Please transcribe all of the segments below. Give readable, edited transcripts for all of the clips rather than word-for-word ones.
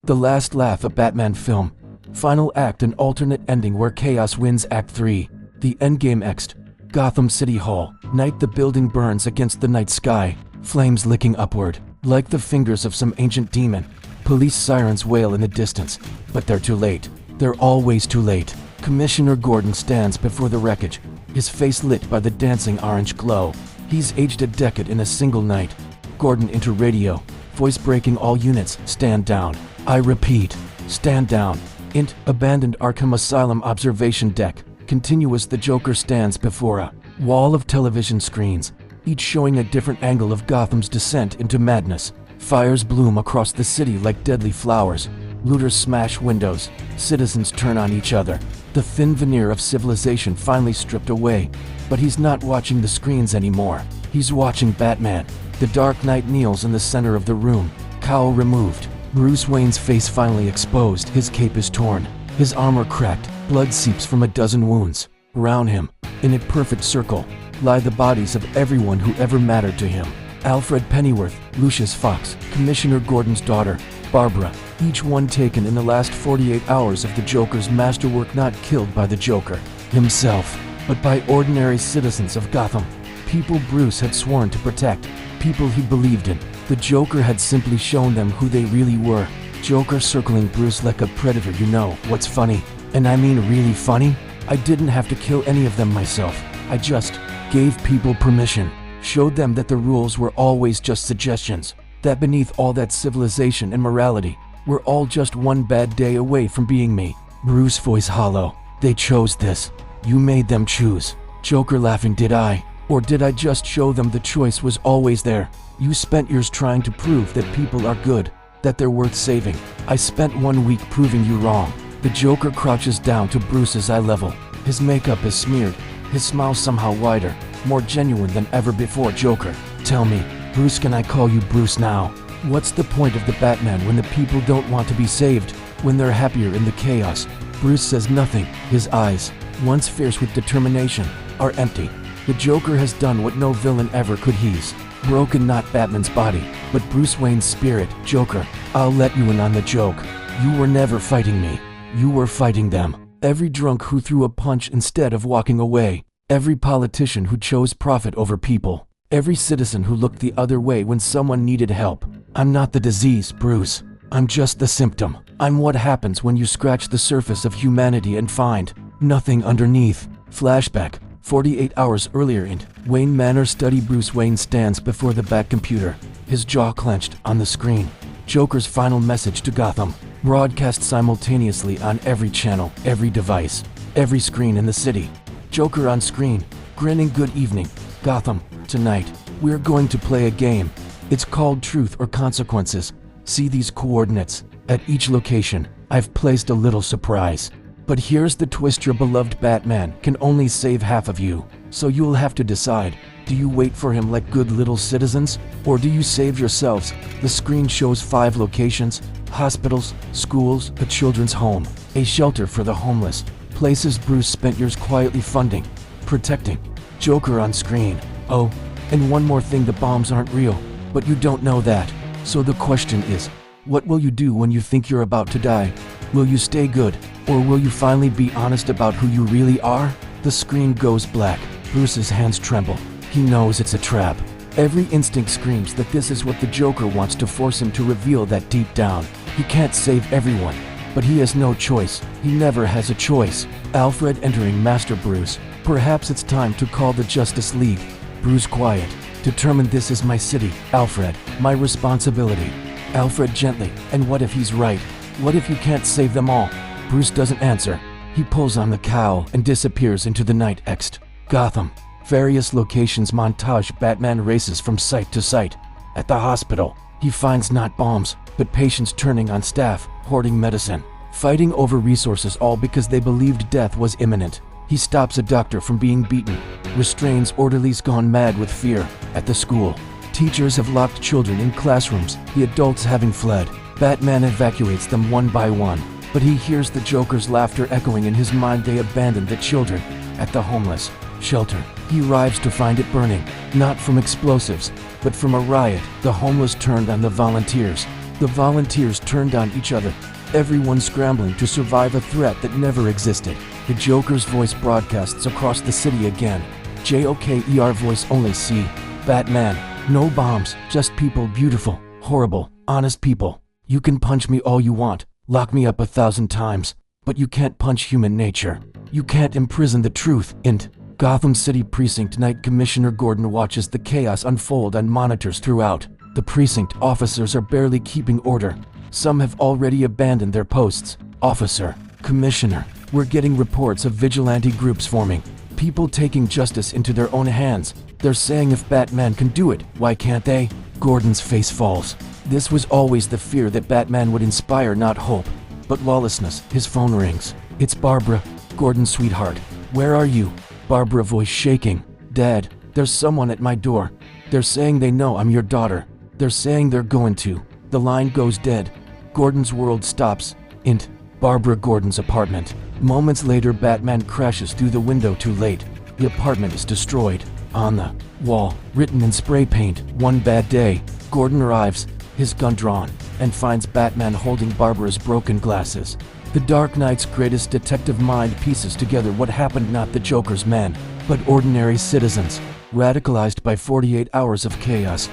The last laugh, a Batman film. Final act, an alternate ending where chaos wins Act 3. The endgame next. Gotham City Hall. Night, the building burns against the night sky. Flames licking upward, like the fingers of some ancient demon. Police sirens wail in the distance, but they're too late. They're always too late. Commissioner Gordon stands before the wreckage, his face lit by the dancing orange glow. He's aged a decade in a single night. Gordon into radio, voice breaking all units, stand down. I repeat, stand down. Int, abandoned Arkham Asylum observation deck. Continuous, the Joker stands before a wall of television screens, each showing a different angle of Gotham's descent into madness. Fires bloom across the city like deadly flowers. Looters smash windows. Citizens turn on each other. The thin veneer of civilization finally stripped away. But he's not watching the screens anymore. He's watching Batman. The Dark Knight kneels in the center of the room, cowl removed. Bruce Wayne's face finally exposed. His cape is torn. His armor cracked. Blood seeps from a dozen wounds. Around him, in a perfect circle, lie the bodies of everyone who ever mattered to him. Alfred Pennyworth, Lucius Fox, Commissioner Gordon's daughter, Barbara, each one taken in the last 48 hours of the Joker's masterwork, not killed by the Joker himself, but by ordinary citizens of Gotham. People Bruce had sworn to protect, people he believed in. The Joker had simply shown them who they really were. Joker circling Bruce like a predator. You know what's funny? And I mean really funny? I didn't have to kill any of them myself. I just gave people permission. Showed them that the rules were always just suggestions, that beneath all that civilization and morality, we're all just one bad day away from being me. Bruce voice hollow. They chose this. You made them choose. Joker laughing. Did I? Or did I just show them the choice was always there? You spent years trying to prove that people are good, that they're worth saving. I spent 1 week proving you wrong. The Joker crouches down to Bruce's eye level. His makeup is smeared, his smile somehow wider, more genuine than ever before. Joker, tell me, Bruce, can I call you Bruce now? What's the point of the Batman when the people don't want to be saved, when they're happier in the chaos? Bruce says nothing. His eyes, once fierce with determination, are empty. The Joker has done what no villain ever could. He's broken not Batman's body, but Bruce Wayne's spirit. Joker, I'll let you in on the joke. You were never fighting me. You were fighting them. Every drunk who threw a punch instead of walking away. Every politician who chose profit over people. Every citizen who looked the other way when someone needed help. I'm not the disease, Bruce. I'm just the symptom. I'm what happens when you scratch the surface of humanity and find nothing underneath. Flashback. 48 hours earlier in Wayne Manor study, Bruce Wayne stands before the Bat computer, his jaw clenched. On the screen, Joker's final message to Gotham, broadcast simultaneously on every channel, every device, every screen in the city. Joker on screen, grinning. Good evening, Gotham. Tonight, we're going to play a game. It's called Truth or Consequences. See these coordinates. At each location, I've placed a little surprise. But here's the twist: your beloved Batman can only save half of you. So you'll have to decide. Do you wait for him like good little citizens? Or do you save yourselves? The screen shows 5 locations: hospitals, schools, a children's home, a shelter for the homeless. Places Bruce spent years quietly funding, protecting. Joker on screen. Oh, and one more thing, the bombs aren't real, but you don't know that. So the question is, what will you do when you think you're about to die? Will you stay good, or will you finally be honest about who you really are? The screen goes black. Bruce's hands tremble. He knows it's a trap. Every instinct screams that this is what the Joker wants to force him to reveal, that deep down, he can't save everyone. But he has no choice. He never has a choice. Alfred entering Master Bruce. Perhaps it's time to call the Justice League. Bruce quiet. Determined. This is my city, Alfred. My responsibility. Alfred gently. And what if he's right? What if you can't save them all? Bruce doesn't answer. He pulls on the cowl and disappears into the night. Next, Gotham. Various locations montage. Batman races from site to site. At the hospital, he finds not bombs, but patients turning on staff, hoarding medicine, fighting over resources, all because they believed death was imminent. He stops a doctor from being beaten, restrains orderlies gone mad with fear. At the school, teachers have locked children in classrooms, the adults having fled. Batman evacuates them one by one, but he hears the Joker's laughter echoing in his mind. They abandoned the children at the homeless shelter. He arrives to find it burning, not from explosives, but from a riot. The homeless turned on the volunteers. The volunteers turned on each other, everyone scrambling to survive a threat that never existed. The Joker's voice broadcasts across the city again. Joker voice only. See, Batman, no bombs, just people, beautiful, horrible, honest people. You can punch me all you want, lock me up 1,000 times, but you can't punch human nature. You can't imprison the truth. Int. Gotham City Precinct Night. Commissioner Gordon watches the chaos unfold on monitors throughout. The precinct officers are barely keeping order. Some have already abandoned their posts. Officer, Commissioner, we're getting reports of vigilante groups forming. People taking justice into their own hands. They're saying if Batman can do it, why can't they? Gordon's face falls. This was always the fear that Batman would inspire, not hope, but lawlessness. His phone rings. It's Barbara. Gordon, sweetheart, where are you? Barbara, voice shaking. Dad, there's someone at my door. They're saying they know I'm your daughter. They're saying they're going to. The line goes dead. Gordon's world stops. Int. Barbara. Gordon's apartment. Moments later, Batman crashes through the window too late. The apartment is destroyed. On the wall, written in spray paint, "One bad day." Gordon arrives, his gun drawn, and finds Batman holding Barbara's broken glasses. The Dark Knight's greatest detective mind pieces together what happened. Not the Joker's men, but ordinary citizens, radicalized by 48 hours of chaos,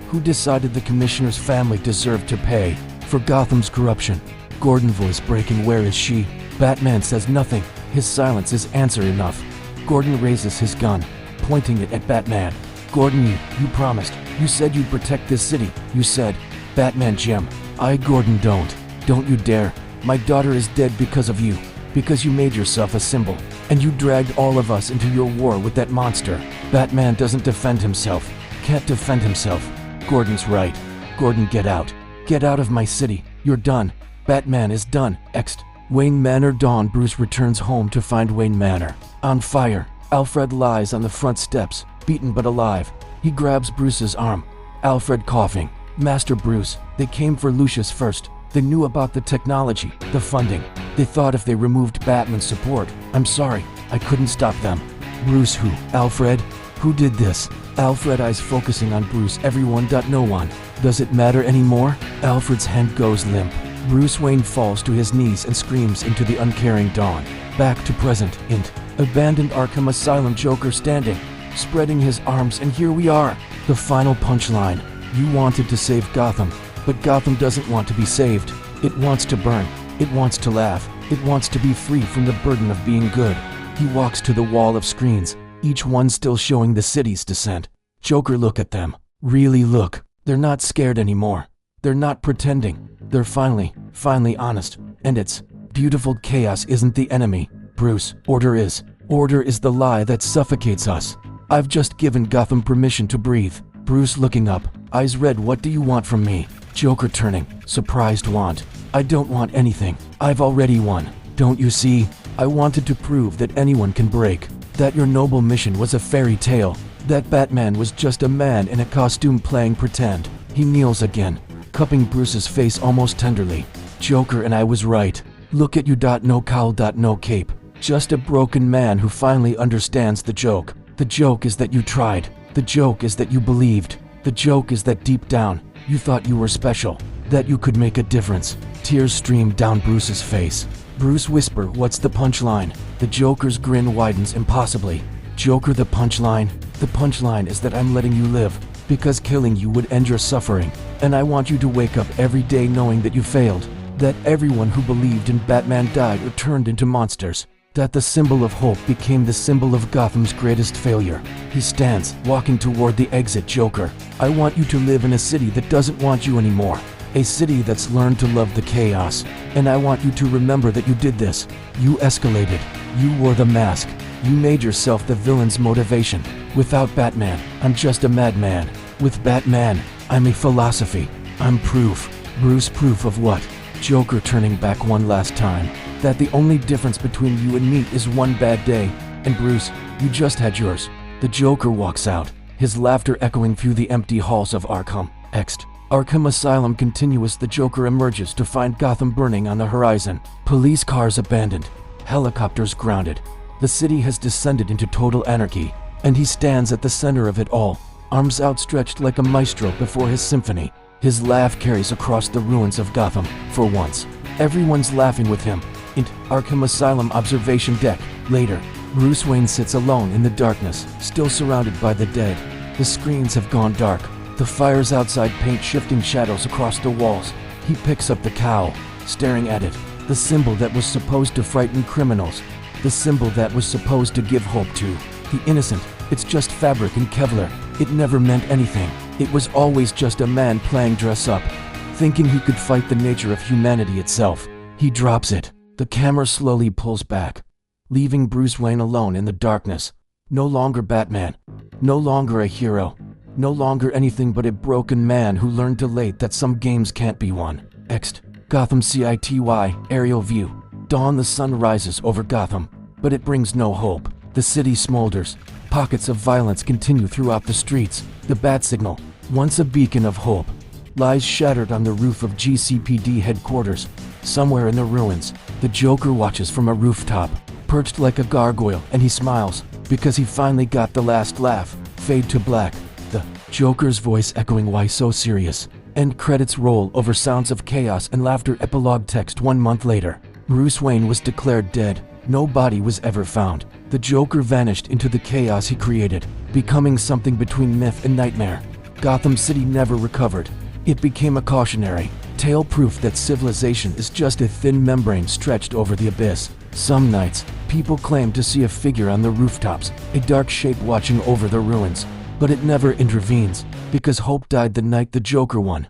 who decided the Commissioner's family deserved to pay for Gotham's corruption. Gordon, voice breaking. Where is she? Batman says nothing. His silence is answer enough. Gordon raises his gun, pointing it at Batman. Gordon, you promised. You said you'd protect this city. You said. Batman, Jim. Gordon, don't you dare. My daughter is dead because of you. Because you made yourself a symbol. And you dragged all of us into your war with that monster. Batman doesn't defend himself. Can't defend himself. Gordon's right. Gordon, get out. Get out of my city. You're done. Batman is done. Ext. Wayne Manor. Dawn. Bruce returns home to find Wayne Manor on fire. Alfred lies on the front steps, beaten but alive. He grabs Bruce's arm. Alfred coughing. Master Bruce, they came for Lucius first. They knew about the technology, the funding. They thought if they removed Batman's support. I'm sorry, I couldn't stop them. Bruce, who? Alfred? Who did this? Alfred, eyes focusing on Bruce. Everyone. No one. Does it matter anymore? Alfred's hand goes limp. Bruce Wayne falls to his knees and screams into the uncaring dawn. Back to present. Int. Abandoned Arkham Asylum. Joker standing, spreading his arms, and here we are. The final punchline. You wanted to save Gotham, but Gotham doesn't want to be saved. It wants to burn. It wants to laugh. It wants to be free from the burden of being good. He walks to the wall of screens, each one still showing the city's descent. Joker, look at them. Really look. They're not scared anymore. They're not pretending. They're finally honest. And it's beautiful. Chaos isn't the enemy, Bruce. Order is. Order is the lie that suffocates us. I've just given Gotham permission to breathe. Bruce looking up, eyes red. What do you want from me? Joker turning, surprised. Want? I don't want anything. I've already won. Don't you see? I wanted to prove that anyone can break. That your noble mission was a fairy tale. That Batman was just a man in a costume playing pretend. He kneels again, cupping Bruce's face almost tenderly. Joker, and I was right. Look at you. No cowl. No cape. Just a broken man who finally understands the joke. The joke is that you tried. The joke is that you believed. The joke is that deep down, you thought you were special. That you could make a difference. Tears streamed down Bruce's face. Bruce whisper, what's the punchline? The Joker's grin widens impossibly. Joker, the punchline? The punchline is that I'm letting you live, because killing you would end your suffering. And I want you to wake up every day knowing that you failed. That everyone who believed in Batman died or turned into monsters. That the symbol of hope became the symbol of Gotham's greatest failure. He stands, walking toward the exit. Joker, I want you to live in a city that doesn't want you anymore. A city that's learned to love the chaos. And I want you to remember that you did this. You escalated. You wore the mask. You made yourself the villain's motivation. Without Batman, I'm just a madman. With Batman, I'm a philosophy. I'm proof. Bruce, proof of what? Joker turning back one last time. That the only difference between you and me is one bad day. And Bruce, you just had yours. The Joker walks out, his laughter echoing through the empty halls of Arkham. Ext. Arkham Asylum. Continuous. The Joker emerges to find Gotham burning on the horizon. Police cars abandoned. Helicopters grounded. The city has descended into total anarchy, and he stands at the center of it all, arms outstretched like a maestro before his symphony. His laugh carries across the ruins of Gotham. For once, everyone's laughing with him. In Arkham Asylum observation deck. Later, Bruce Wayne sits alone in the darkness, still surrounded by the dead. The screens have gone dark. The fires outside paint shifting shadows across the walls. He picks up the cowl, staring at it. The symbol that was supposed to frighten criminals. The symbol that was supposed to give hope to the innocent. It's just fabric and Kevlar. It never meant anything. It was always just a man playing dress up, thinking he could fight the nature of humanity itself. He drops it. The camera slowly pulls back, leaving Bruce Wayne alone in the darkness. No longer Batman. No longer a hero. No longer anything but a broken man who learned too late that some games can't be won. Next, Gotham City, aerial view. Dawn, the sun rises over Gotham, but it brings no hope. The city smolders. Pockets of violence continue throughout the streets. The bat signal, once a beacon of hope, lies shattered on the roof of GCPD headquarters. Somewhere in the ruins, the Joker watches from a rooftop, perched like a gargoyle, and he smiles, because he finally got the last laugh. Fade to black. The Joker's voice echoing, "Why so serious?" End credits roll over sounds of chaos and laughter. Epilogue text. 1 month later, Bruce Wayne was declared dead. No body was ever found. The Joker vanished into the chaos he created, becoming something between myth and nightmare. Gotham City never recovered. It became a cautionary tale, proof that civilization is just a thin membrane stretched over the abyss. Some nights, people claim to see a figure on the rooftops, a dark shape watching over the ruins. But it never intervenes, because hope died the night the Joker won.